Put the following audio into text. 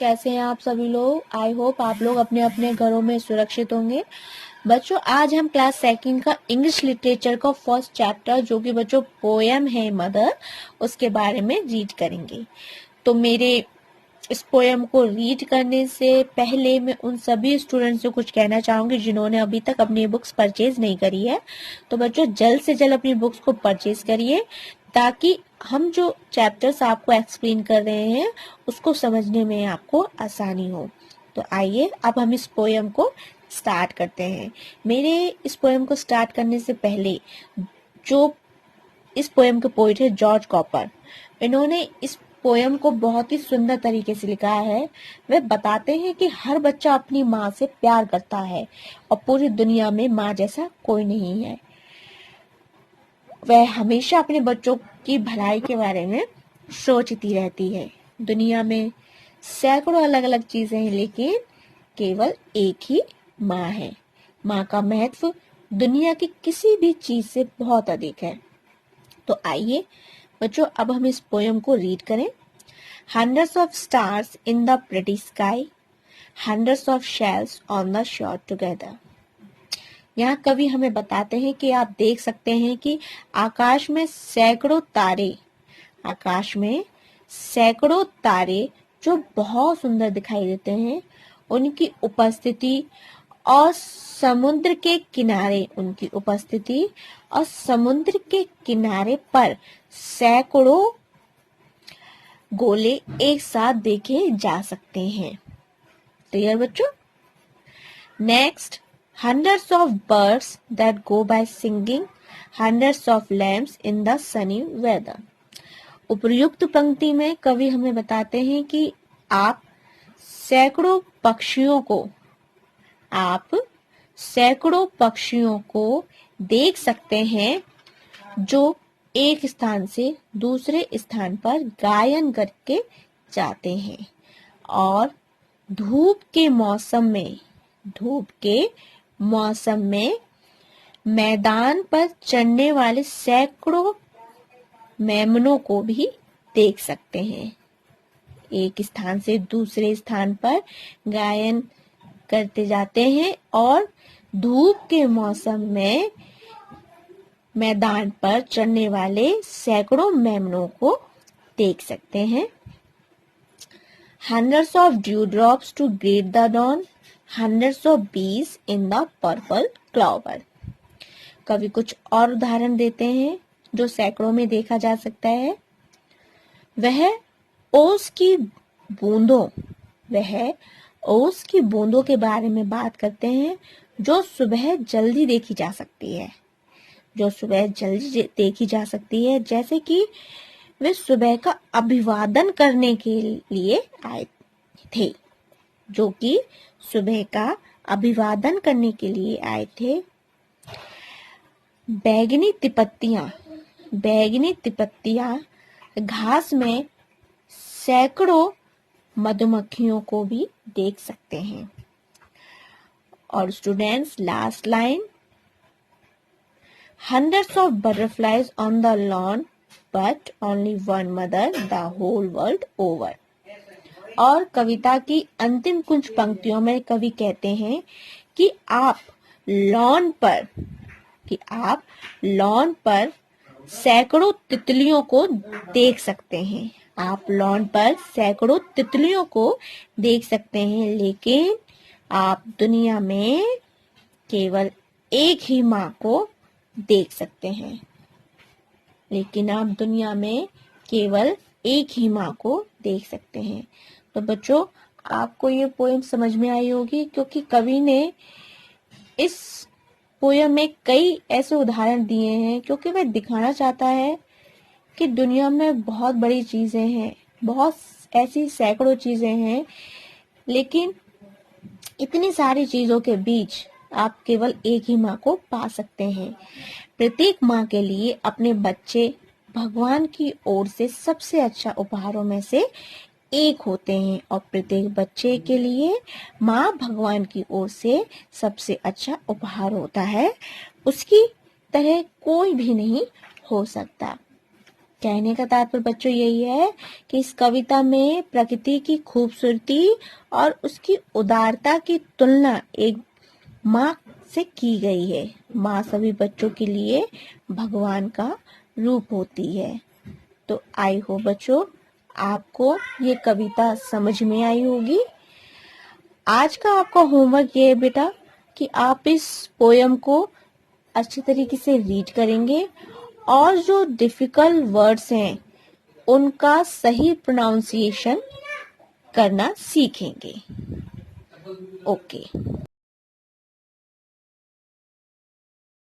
कैसे हैं आप सभी लोग। आई होप आप लोग अपने अपने घरों में सुरक्षित होंगे। बच्चों, आज हम क्लास सेकंड का इंग्लिश लिटरेचर का फर्स्ट चैप्टर जो कि बच्चों पोयम है मदर, उसके बारे में रीड करेंगे। तो मेरे इस पोयम को रीड करने से पहले मैं उन सभी स्टूडेंट्स से कुछ कहना चाहूंगी जिन्होंने अभी तक अपनी बुक्स परचेज नहीं करी है। तो बच्चों, जल्द से जल्द अपनी बुक्स को परचेज करिए ताकि हम जो चैप्टर्स आपको एक्सप्लेन कर रहे हैं उसको समझने में आपको आसानी हो। तो आइए अब हम इस पोयम को स्टार्ट करते हैं। मेरे इस पोयम को स्टार्ट करने से पहले जो इस पोयम के पोइट है जॉर्ज कॉपर, इन्होंने इस पोयम को बहुत ही सुंदर तरीके से लिखा है। वे बताते हैं कि हर बच्चा अपनी माँ से प्यार करता है और पूरी दुनिया में माँ जैसा कोई नहीं है। वह हमेशा अपने बच्चों की भलाई के बारे में सोचती रहती है। दुनिया में सैकड़ों अलग अलग चीजें हैं लेकिन केवल एक ही माँ है। माँ का महत्व दुनिया की किसी भी चीज से बहुत अधिक है। तो आइए बच्चों, अब हम इस पोयम को रीड करें। Hundreds of stars in the pretty sky, hundreds of shells on the shore together. यहाँ कवि हमें बताते हैं कि आप देख सकते हैं कि आकाश में सैकड़ों तारे जो बहुत सुंदर दिखाई देते हैं, उनकी उपस्थिति और समुद्र के किनारे पर सैकड़ों गोले एक साथ देखे जा सकते हैं। क्लियर बच्चों? Next, hundreds of birds that go by singing, hundreds of lamps in the sunny weather. उपर्युक्त पंक्ति में कवि हमें बताते हैं कि आप सैकड़ों पक्षियों को देख सकते हैं जो एक स्थान से दूसरे स्थान पर गायन करके जाते हैं, और धूप के मौसम में मैदान पर चढ़ने वाले सैकड़ों मेमनों को भी देख सकते हैं। एक स्थान से दूसरे स्थान पर गायन करते जाते हैं और धूप के मौसम में मैदान पर चढ़ने वाले सैकड़ों मेमनों को देख सकते हैं। Hundreds of dewdrops to greet the dawn, hundreds of bees in the purple clover. कवि कुछ और उदाहरण देते हैं जो सैकड़ों में देखा जा सकता है। वह ओस की बूंदों के बारे में बात करते हैं जो सुबह जल्दी देखी जा सकती है, जैसे कि वे सुबह का अभिवादन करने के लिए आए थे। बैगनी तिपत्तियां घास में सैकड़ों मधुमक्खियों को भी देख सकते हैं। और students, last line, hundreds of butterflies on the lawn but only one mother the whole world over. और कविता की अंतिम कुछ पंक्तियों में कवि कहते हैं कि आप लॉन पर सैकड़ों तितलियों को देख सकते हैं, लेकिन आप दुनिया में केवल एक ही माँ को देख सकते हैं। तो बच्चों, आपको ये पोएम समझ में आई होगी क्योंकि कवि ने इस पोएम में कई ऐसे उदाहरण दिए हैं क्योंकि वह दिखाना चाहता है कि दुनिया में बहुत बड़ी चीजें हैं, बहुत ऐसी सैकड़ों चीजें हैं, लेकिन इतनी सारी चीजों के बीच आप केवल एक ही माँ को पा सकते हैं। प्रत्येक माँ के लिए अपने बच्चे भगवान की ओर से सबसे अच्छा उपहारों में से एक होते हैं और प्रत्येक बच्चे के लिए माँ भगवान की ओर से सबसे अच्छा उपहार होता है। उसकी तरह कोई भी नहीं हो सकता। कहने का तात्पर्य बच्चों यही है कि इस कविता में प्रकृति की खूबसूरती और उसकी उदारता की तुलना एक माँ से की गई है। माँ सभी बच्चों के लिए भगवान का रूप होती है। तो आई हो बच्चों आपको ये कविता समझ में आई होगी। आज का आपका होमवर्क ये है बेटा कि आप इस पोयम को अच्छी तरीके से रीड करेंगे और जो डिफिकल्ट वर्ड्स हैं उनका सही प्रोनाउंसिएशन करना सीखेंगे। ओके।